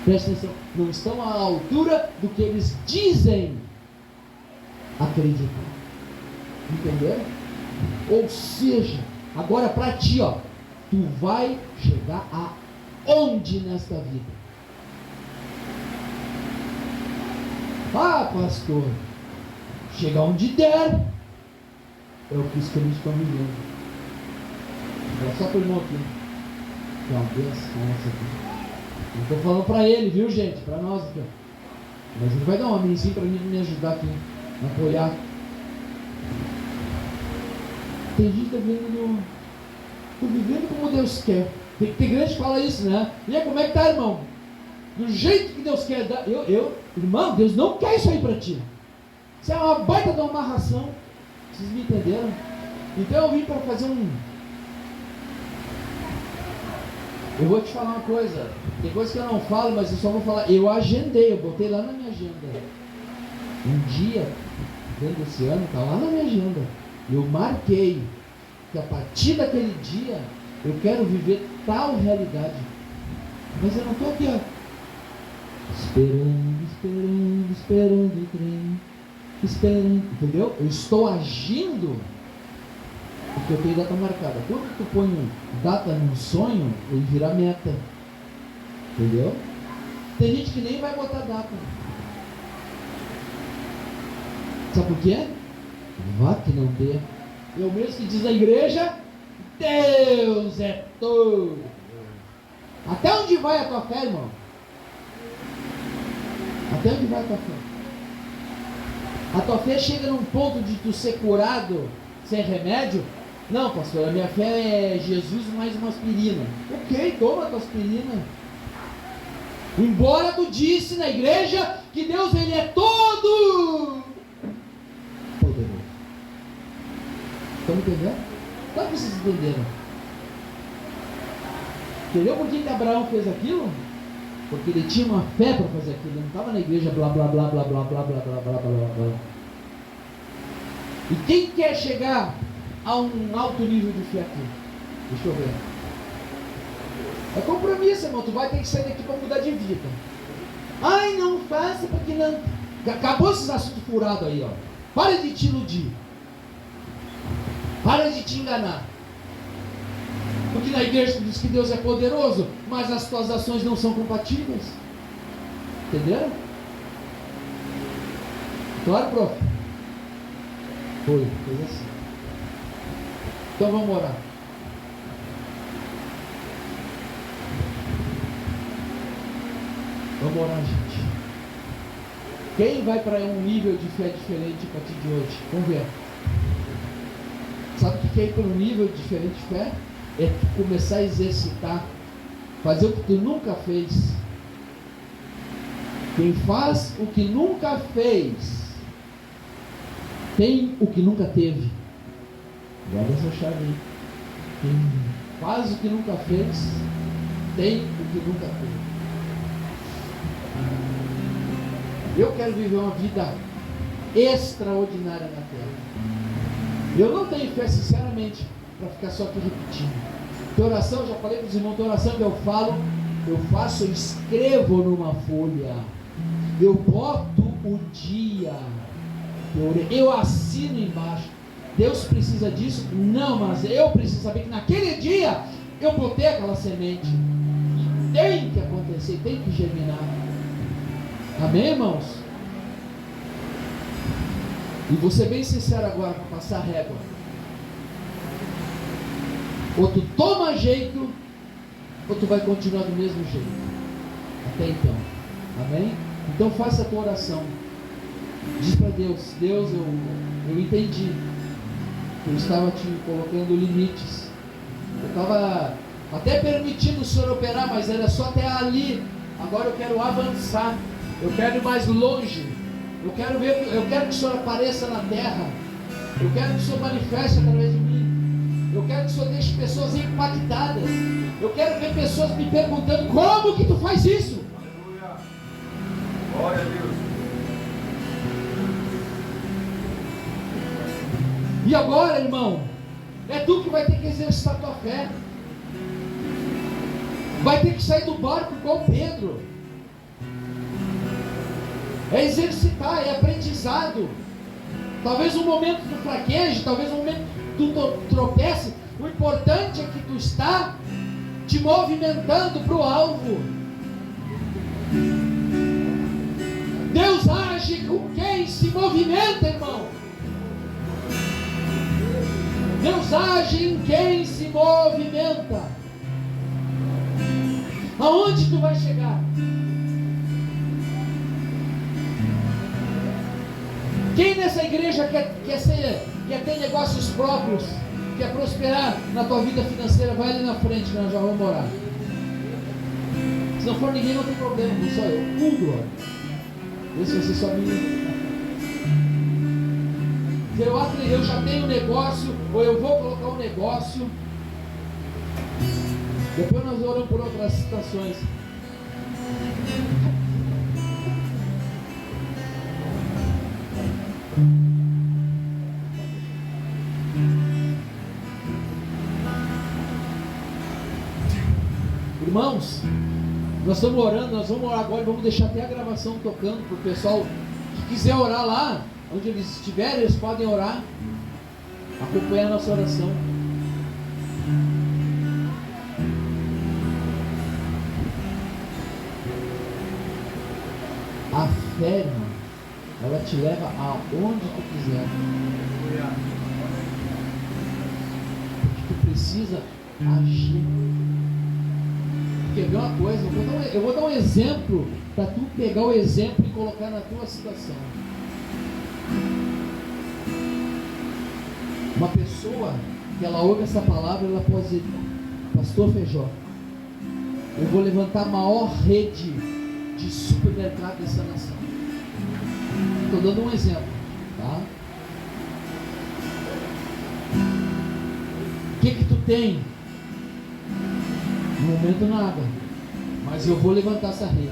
Presta atenção, não estão à altura do que eles dizem acreditar. Entendeu? Ou seja, agora para ti, ó, tu vai chegar aonde nesta vida? Pastor, chegar onde der. É o que os crentes estão vivendo. Olha só para o irmão aqui. Que é uma benção essa aqui. Eu estou falando para ele, viu, gente? Para nós aqui. Mas ele vai dar um amenzinho para mim me ajudar aqui, apoiar. Tem gente que está vivendo como Deus quer. Tem crente que fala isso, né? E aí, como é que tá, irmão? Do jeito que Deus quer dar. Irmão, Deus não quer isso aí para ti. Isso é uma baita de uma amarração. Vocês me entenderam? Então eu vim para fazer Eu vou te falar uma coisa. Tem coisa que eu não falo, mas eu só vou falar. Eu agendei, eu botei lá na minha agenda. Um dia, dentro desse ano, está lá na minha agenda. Eu marquei que a partir daquele dia eu quero viver tal realidade. Mas eu não estou aqui, ó, esperando o trem. Entendeu? Eu estou agindo porque eu tenho data marcada. Quando tu põe data num sonho, ele vira meta. Entendeu? Tem gente que nem vai botar data. Sabe por quê? Vá que não dê. É o mesmo que diz a igreja: Deus é todo. Até onde vai a tua fé, irmão? Até onde vai a tua fé? A tua fé chega num ponto de tu ser curado sem remédio? Não, pastor, a minha fé é Jesus mais uma aspirina. Ok, toma a tua aspirina. Embora tu disse na igreja que Deus, Ele é todo poderoso. Estão entendendo? Claro que vocês entenderam. Entendeu por que Abraão fez aquilo? Porque ele tinha uma fé para fazer aquilo. Ele não estava na igreja blá blá blá blá blá blá blá blá blá blá blá. E quem quer chegar a um alto nível de fé aqui? Deixa eu ver. É compromisso, irmão. Tu vai ter que sair daqui para mudar de vida. Ai, não faça porque não. Acabou esses assuntos furados aí, ó. Para de te iludir. Para de te enganar. Porque na igreja tu diz que Deus é poderoso, mas as tuas ações não são compatíveis. Entenderam? Claro, prof? Foi assim. Então vamos orar. Vamos orar, gente. Quem vai para um nível de fé diferente a partir de hoje? Vamos ver. Sabe o que é ir para um nível diferente de fé? É tu começar a exercitar, fazer o que tu nunca fez. Quem faz o que nunca fez, tem o que nunca teve. Guarda essa chave aí. Quem faz o que nunca fez, tem o que nunca teve. Eu quero viver uma vida extraordinária na terra. Eu não tenho fé, sinceramente, para ficar só aqui repetindo. Que oração, já falei para os irmãos, que oração que eu falo, eu faço, eu escrevo numa folha. Eu boto o dia. Eu assino embaixo. Deus precisa disso? Não, mas eu preciso saber que naquele dia eu botei aquela semente. E tem que acontecer, tem que germinar. Amém, irmãos? E vou ser bem sincero agora para passar régua. Ou tu toma jeito, ou tu vai continuar do mesmo jeito. Até então. Amém? Então faça a tua oração. Diz para Deus: Deus, eu entendi. Eu estava te colocando limites. Eu estava até permitindo o Senhor operar, mas era só até ali. Agora eu quero avançar. Eu quero ir mais longe. Eu quero que o Senhor apareça na terra. Eu quero que o Senhor manifeste através de mim. Eu quero que o Senhor deixe pessoas impactadas. Eu quero ver pessoas me perguntando: como que tu faz isso? Aleluia. Glória a Deus. E agora, irmão, é tu que vai ter que exercitar a tua fé. Vai ter que sair do barco igual Pedro. É exercitar, é aprendizado. Talvez um momento tu fraqueje, talvez um momento tu tropece. O importante é que tu está te movimentando para o alvo. Deus age com quem se movimenta, irmão. Deus age em quem se movimenta. Aonde tu vai chegar? Quem nessa igreja quer ter negócios próprios, quer prosperar na tua vida financeira? Vai ali na frente que nós já vamos orar. Se não for ninguém, não tem problema, não sou eu. Glória. Esse vai ser só minha. Eu já tenho um negócio, ou eu vou colocar um negócio. Depois nós oramos por outras situações. Irmãos, nós estamos orando, nós vamos orar agora e vamos deixar até a gravação tocando para o pessoal que quiser orar lá, onde eles estiverem, eles podem orar, acompanhar a nossa oração. A fé, irmão, ela te leva aonde tu quiser. Porque tu precisa agir. Quer ver uma coisa? Eu vou dar um exemplo para tu pegar o exemplo e colocar na tua situação. Uma pessoa que ela ouve essa palavra, ela pode dizer: Pastor Feijó, eu vou levantar a maior rede de supermercado dessa nação. Estou dando um exemplo, tá? O que tu tem? No momento nada, mas eu vou levantar essa rede.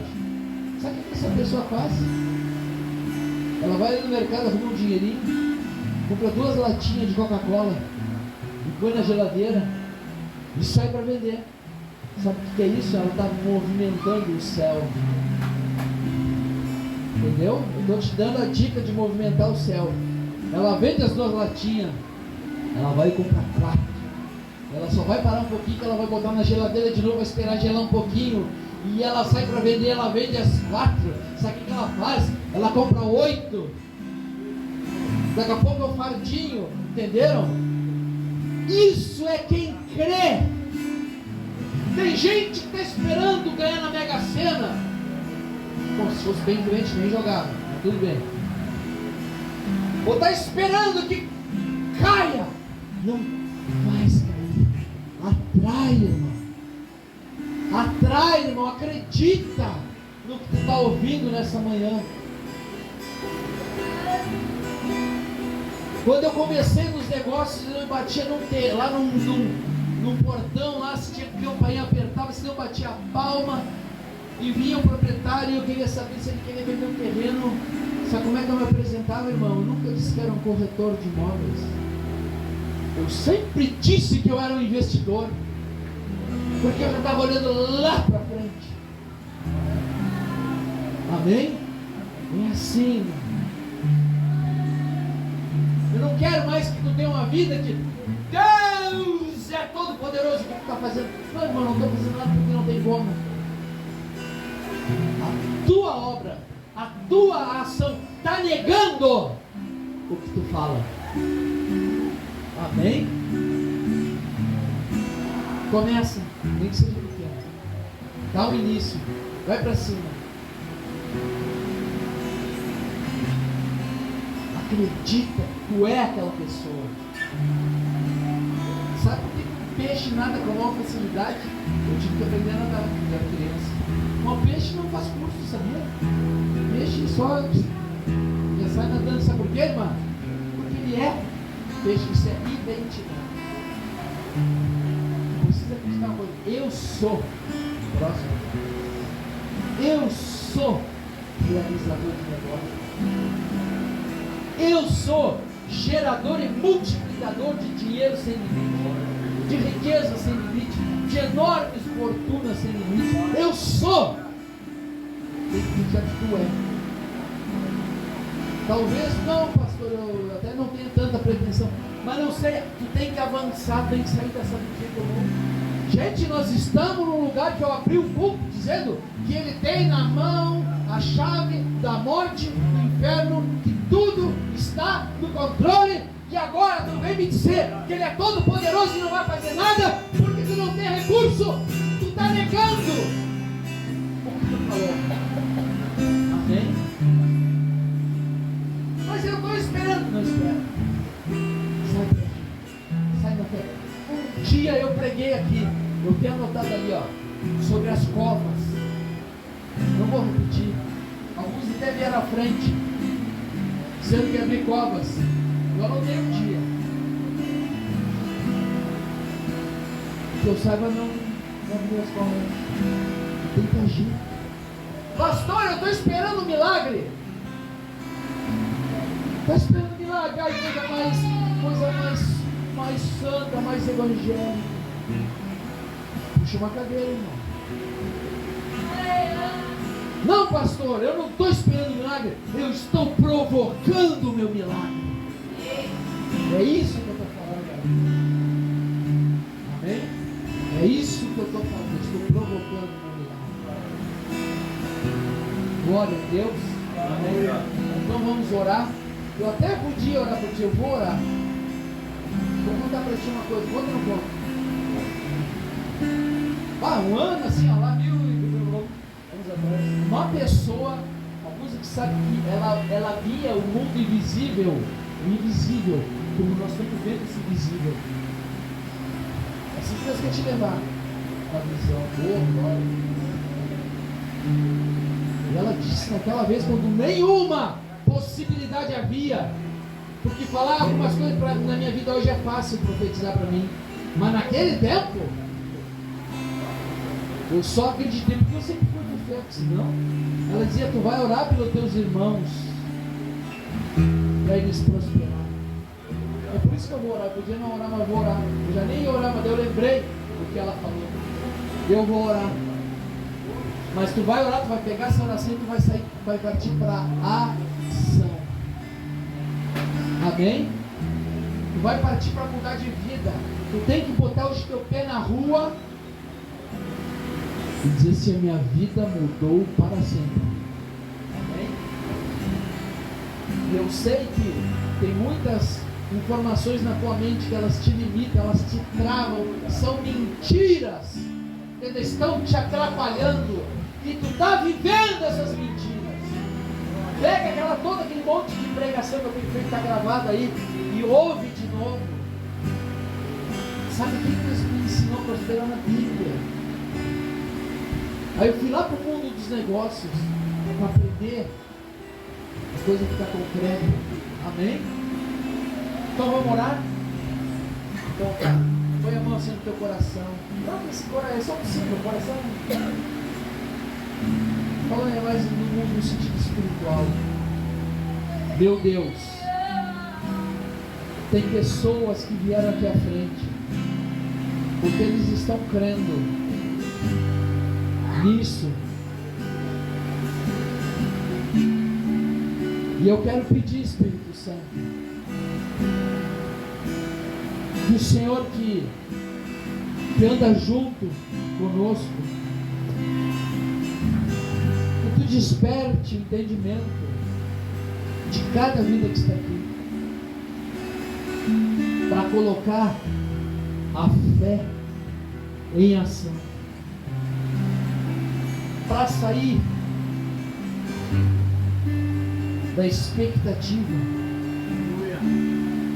Sabe o que essa pessoa faz? Ela vai ali no mercado, arruma um dinheirinho, compra 2 latinhas de Coca-Cola e põe na geladeira e sai para vender. Sabe o que é isso? Ela está movimentando o céu. Entendeu? Eu estou te dando a dica de movimentar o céu. Ela vende as 2 latinhas, ela vai comprar 4. Ela só vai parar um pouquinho, que ela vai botar na geladeira de novo, vai esperar gelar um pouquinho, e ela sai para vender, ela vende as 4. Sabe o que ela faz? Ela compra 8. Daqui a pouco é um fardinho, entenderam? Isso é quem crê. Tem gente que está esperando ganhar na Mega Sena. Bom, se fosse bem doente, nem jogava, mas tudo bem. Ou está esperando que caia. Não faz cair. Atrai, irmão. Atrai, irmão. Acredita no que tu está ouvindo nessa manhã. Quando eu comecei nos negócios, eu batia lá num portão, lá se tinha que campainha, apertava, se não batia a palma. e vinha o proprietário e eu queria saber se ele queria vender um terreno. Sabe como é que eu me apresentava, irmão? Eu nunca disse que era um corretor de imóveis. Eu sempre disse que eu era um investidor, porque eu já estava olhando lá para frente. Amém? É assim, irmão. Eu não quero mais que tu tenha uma vida que Deus é todo poderoso. O que tu está fazendo? Não, irmão, não estou fazendo nada porque não tem como. A tua obra, a tua ação está negando o que tu fala. Amém? Começa, nem que seja pequeno. Dá um início, vai para cima. Acredita, tu é aquela pessoa. Sabe por que o peixe nada com maior facilidade? Eu tive que aprender a nadar quando era criança. Mas o peixe não faz curso, sabia? O peixe só já sai nadando. Sabe por quê, irmão? Porque ele é peixe, isso é identidade. Não precisa acreditar uma coisa. Eu sou próximo. Eu sou realizador de negócio. Eu sou gerador e multiplicador de dinheiro sem limite, de riqueza sem limite, de enormes fortunas sem limite. Eu sou. Tem que dizer que tu é. Talvez não, pastor, eu até não tenho tanta pretensão, mas não sei, tu tem que avançar, tem que sair dessa mentira comum. Gente, nós estamos num lugar que eu abri o culto dizendo que ele tem na mão a chave da morte, do inferno, que tudo está no controle. E agora tu vem me dizer que ele é todo poderoso e não vai fazer nada porque tu não tem recurso. Tu está negando o que tu falou. Amém? Mas eu estou esperando. Não espera. Sai da fé. Um dia eu preguei aqui, eu tenho anotado ali, ó, sobre as covas. Não vou repetir. Alguns até vieram à frente dizendo que ia abrir covas. Eu anotei um dia. Que eu saiba, não abrir as covas. Tem que agir. Pastor, eu estou esperando um milagre. Estou esperando um milagre. Ai, coisa mais santa, mais evangélica. Puxa uma cadeira, irmão. Não, pastor, eu não estou esperando milagre, eu estou provocando o meu milagre. É isso que eu estou falando, galera. Amém? É isso que eu estou falando, eu estou provocando o meu milagre. Glória a Deus. Amém? Então vamos orar. Eu até podia orar por ti, eu vou orar. Vou contar para ti uma coisa, conta ou não conta? Um ano assim, ó, lá 1000 anos atrás, uma pessoa, alguns que sabem que ela via o mundo invisível, o invisível, como nós estamos vendo esse invisível. Assim que Deus quer te levar uma visão boa, glória. E ela disse naquela vez, quando nenhuma possibilidade havia, porque falar algumas coisas na minha vida hoje é fácil profetizar para mim, mas naquele tempo eu só acreditei porque eu sempre fui profeta. Senão ela dizia, tu vai orar pelos teus irmãos para eles prosperar. É por isso que eu vou orar. Eu podia não orar, mas eu vou orar. Eu já nem ia orar, mas eu lembrei do que ela falou. Eu vou orar. Mas tu vai orar, tu vai pegar essa oração e tu vai sair, vai partir para ação. Amém? Tu vai partir para mudar de vida. Tu tem que botar o teu pé na rua e dizer se a minha vida mudou para sempre. Amém? Eu sei que tem muitas informações na tua mente que elas te limitam, elas te travam, são mentiras, elas estão te atrapalhando e tu está vivendo essas mentiras. Pega todo aquele monte de pregação que eu tenho feito, está gravado aí, e ouve de novo. Sabe quem Deus me ensinou a prosperar na Bíblia? Aí eu fui lá para o mundo dos negócios para aprender a coisa ficar concreta. Amém? Então vamos orar? Então tá. Põe a mão assim no teu coração. Não, esse coração é só possível, o coração. Falando mais no mundo no sentido espiritual. Meu Deus, tem pessoas que vieram aqui à frente porque eles estão crendo nisso. E eu quero pedir, Espírito Santo, que o Senhor que anda junto conosco, que tu desperte o entendimento de cada vida que está aqui, para colocar a fé em ação, para sair da expectativa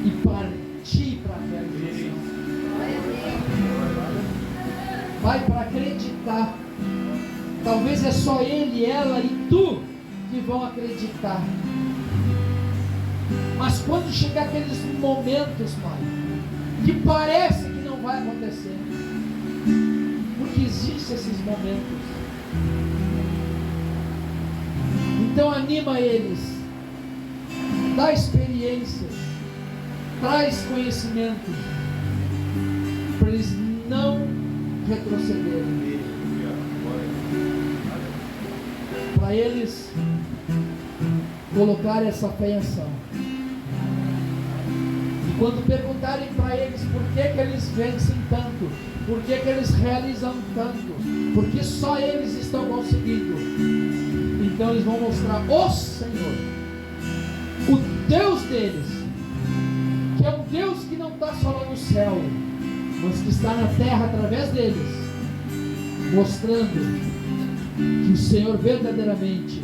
e partir para a realização. Vai para acreditar. Talvez é só ele, ela e tu que vão acreditar. Mas quando chegar aqueles momentos, Pai, que parece que não vai acontecer, porque existem esses momentos, então anima eles, dá experiências, traz conhecimento, para eles não retrocederem, para eles colocar essa fé em ação. E quando perguntarem para eles por que eles vencem tanto, por que eles realizam tanto, porque só eles estão conseguindo, então eles vão mostrar o Senhor, o Deus deles, que é um Deus que não está só lá no céu, mas que está na terra através deles, mostrando que o Senhor verdadeiramente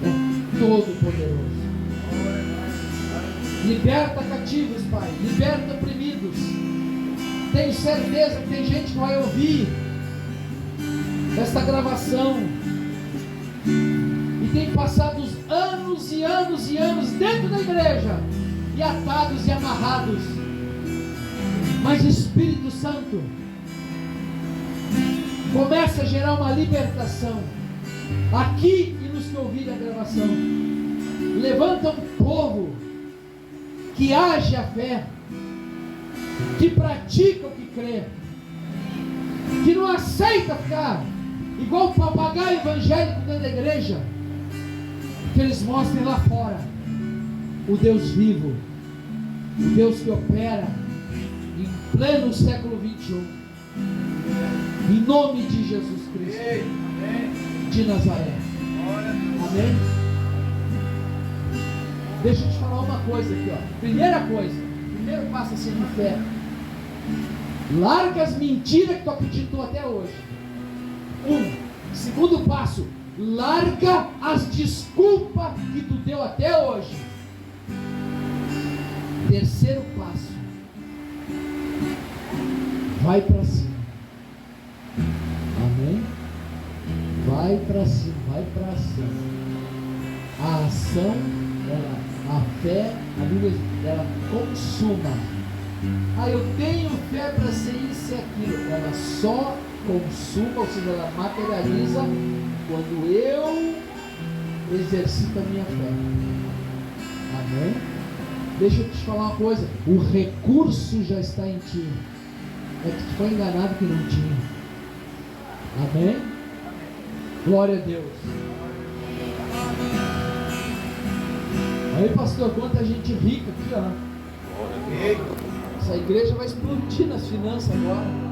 é todo poderoso. Liberta cativos, Pai, liberta oprimidos. Tenho certeza que tem gente que vai ouvir esta gravação e tem passado anos e anos e anos dentro da igreja e atados e amarrados. Mas Espírito Santo começa a gerar uma libertação aqui e nos que ouvirem a gravação. Levanta um povo que age a fé, que pratica o que crê, que não aceita ficar igual o papagaio evangélico dentro da igreja, que eles mostrem lá fora o Deus vivo, o Deus que opera em pleno século 21, em nome de Jesus Cristo de Nazaré. Amém? Deixa eu te falar uma coisa aqui, ó. Primeiro passo assim de fé. Larga as mentiras que tu acreditou até hoje. Segundo passo, larga as desculpas que tu deu até hoje. Terceiro passo, vai para cima. Amém? Vai para cima, vai para ação. A ação, a fé, a Bíblia ela consuma. Eu tenho fé para ser isso e aquilo. Ela só consuma, ou seja, ela materializa quando eu exercito a minha fé. Amém? Deixa eu te falar uma coisa, o recurso já está em ti. É que tu foi enganado que não tinha. Amém? Glória a Deus. Aí, pastor, quanta gente rica aqui, ó. Essa igreja vai explodir nas finanças agora.